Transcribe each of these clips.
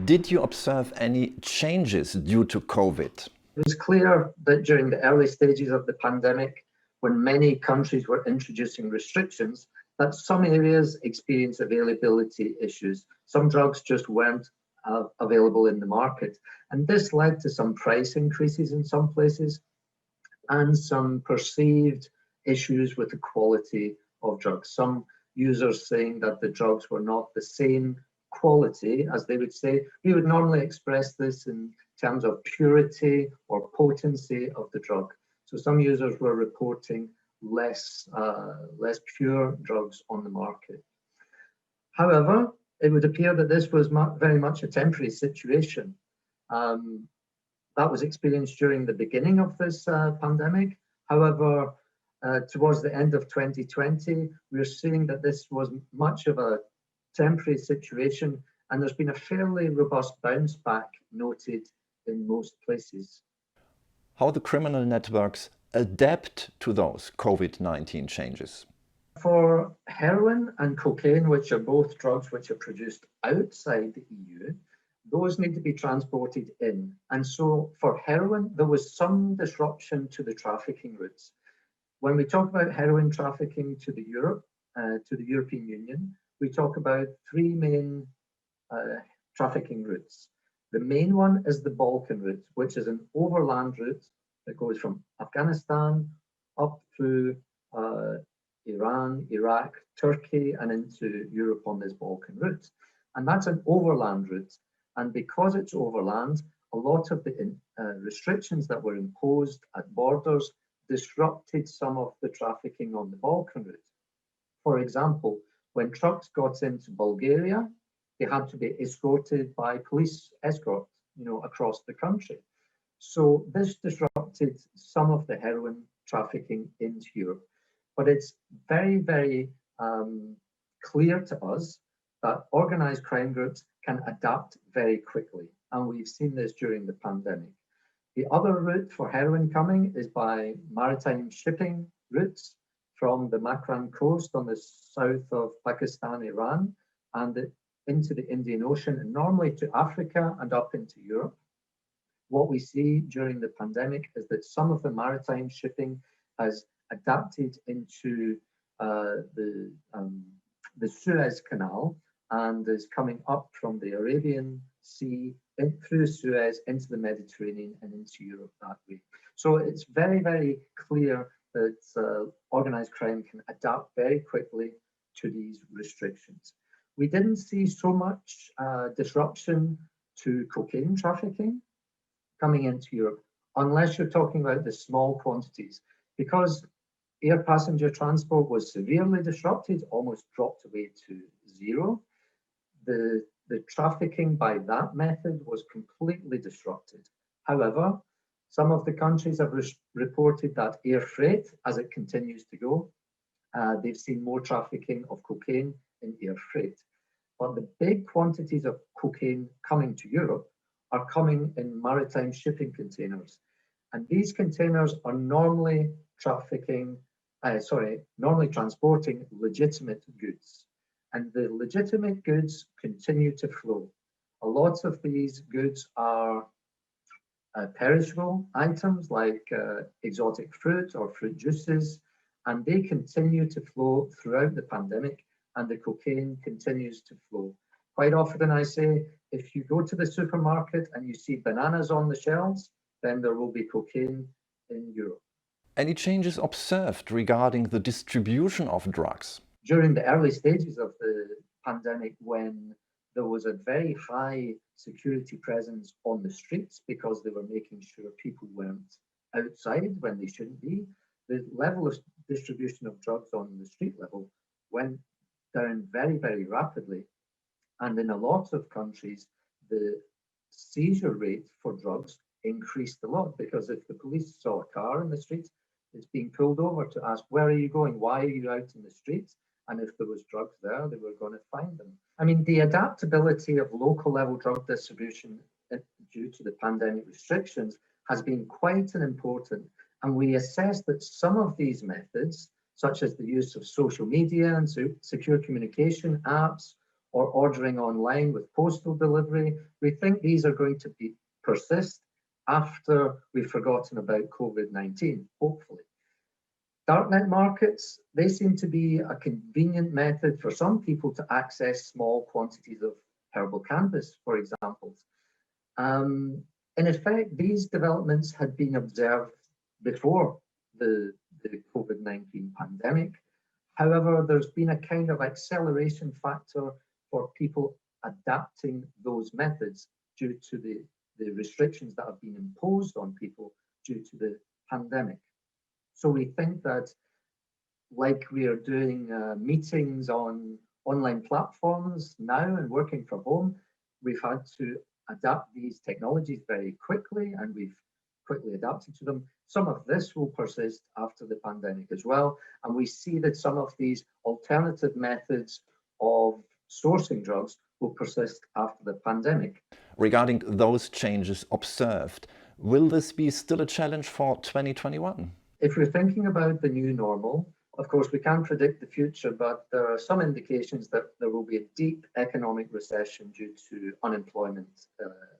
Did you observe any changes due to COVID? It was clear that during the early stages of the pandemic, when many countries were introducing restrictions, that some areas experienced availability issues. Some drugs just weren't available in the market. And this led to some price increases in some places and some perceived issues with the quality of drugs. Some users saying that the drugs were not the same quality as they would say. We would normally express this in terms of purity or potency of the drug. So some users were reporting less pure drugs on the market. However, it would appear that this was very much a temporary situation. That was experienced during the beginning of this pandemic. However, towards the end of 2020, we're seeing that this was much of a temporary situation, and there's been a fairly robust bounce back noted in most places. How the criminal networks adapt to those COVID-19 changes? For heroin and cocaine, which are both drugs which are produced outside the EU, those need to be transported in. And so for heroin, there was some disruption to the trafficking routes. When we talk about heroin trafficking to the European Union, we talk about three main trafficking routes. The main one is the Balkan route, which is an overland route that goes from Afghanistan up through Iran, Iraq, Turkey, and into Europe on this Balkan route. And that's an overland route. And because it's overland, a lot of the restrictions that were imposed at borders disrupted some of the trafficking on the Balkan route. For example, when trucks got into Bulgaria, they had to be escorted by police escort, across the country. So this disrupted some of the heroin trafficking into Europe. But it's very, very clear to us that organized crime groups can adapt very quickly. And we've seen this during the pandemic. The other route for heroin coming is by maritime shipping routes from the Makran coast on the south of Pakistan, Iran, and into the Indian Ocean, and normally to Africa and up into Europe. What we see during the pandemic is that some of the maritime shipping has adapted into the Suez Canal and is coming up from the Arabian Sea through Suez into the Mediterranean and into Europe that way. So it's very, very clear that organized crime can adapt very quickly to these restrictions. We didn't see so much disruption to cocaine trafficking coming into Europe, unless you're talking about the small quantities, because air passenger transport was severely disrupted, almost dropped away to zero. The trafficking by that method was completely disrupted. However, some of the countries have reported that air freight, as it continues to go, they've seen more trafficking of cocaine in air freight. But the big quantities of cocaine coming to Europe are coming in maritime shipping containers. And these containers are normally transporting legitimate goods. And the legitimate goods continue to flow. A lot of these goods are perishable items like exotic fruit or fruit juices, and they continue to flow throughout the pandemic, and the cocaine continues to flow. Quite often I say, if you go to the supermarket and you see bananas on the shelves, then there will be cocaine in Europe. Any changes observed regarding the distribution of drugs? During the early stages of the pandemic, when there was a very high security presence on the streets because they were making sure people weren't outside when they shouldn't be, the level of distribution of drugs on the street level went down very, very rapidly. And in a lot of countries, the seizure rate for drugs increased a lot, because if the police saw a car in the street, it's being pulled over to ask, where are you going? Why are you out in the streets? And if there was drugs there, they were going to find them. I mean, the adaptability of local level drug distribution due to the pandemic restrictions has been quite an important. And we assess that some of these methods, such as the use of social media and secure communication apps, or ordering online with postal delivery. We think these are going to persist after we've forgotten about COVID-19, hopefully. Darknet markets, they seem to be a convenient method for some people to access small quantities of herbal cannabis, for example. In effect, these developments had been observed before the COVID-19 pandemic. However, there's been a kind of acceleration factor for people adapting those methods due to the restrictions that have been imposed on people due to the pandemic. So we think that, like we are doing meetings on online platforms now and working from home, we've had to adapt these technologies very quickly, and we've quickly adapted to them. Some of this will persist after the pandemic as well, and we see that some of these alternative methods of sourcing drugs will persist after the pandemic. Regarding those changes observed, will this be still a challenge for 2021? If we're thinking about the new normal, of course, we can't predict the future, but there are some indications that there will be a deep economic recession due to unemployment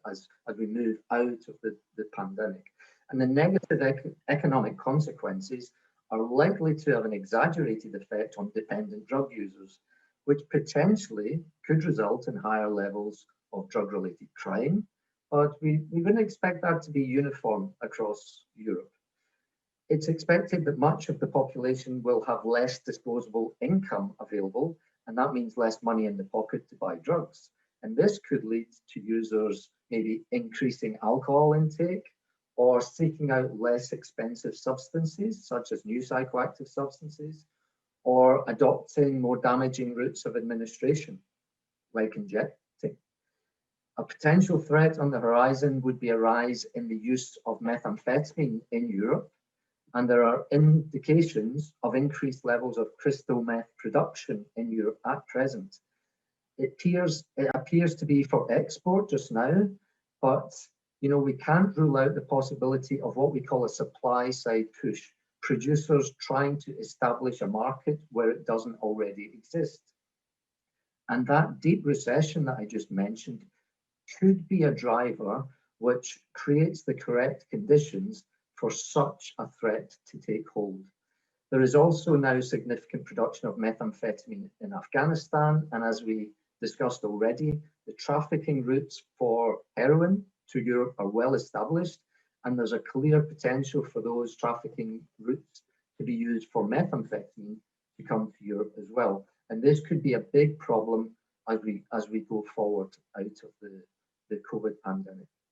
as we move out of the pandemic. And the negative economic consequences are likely to have an exaggerated effect on dependent drug users, which potentially could result in higher levels of drug-related crime, but we wouldn't expect that to be uniform across Europe. It's expected that much of the population will have less disposable income available, and that means less money in the pocket to buy drugs. And this could lead to users maybe increasing alcohol intake or seeking out less expensive substances, such as new psychoactive substances, or adopting more damaging routes of administration, like injecting. A potential threat on the horizon would be a rise in the use of methamphetamine in Europe, and there are indications of increased levels of crystal meth production in Europe at present. It appears to be for export just now, but we can't rule out the possibility of what we call a supply side push, producers trying to establish a market where it doesn't already exist. And that deep recession that I just mentioned could be a driver which creates the correct conditions for such a threat to take hold. There is also now significant production of methamphetamine in Afghanistan, and as we discussed already, the trafficking routes for heroin to Europe are well established, and there's a clear potential for those trafficking routes to be used for methamphetamine to come to Europe as well. And this could be a big problem as we go forward out of the COVID pandemic.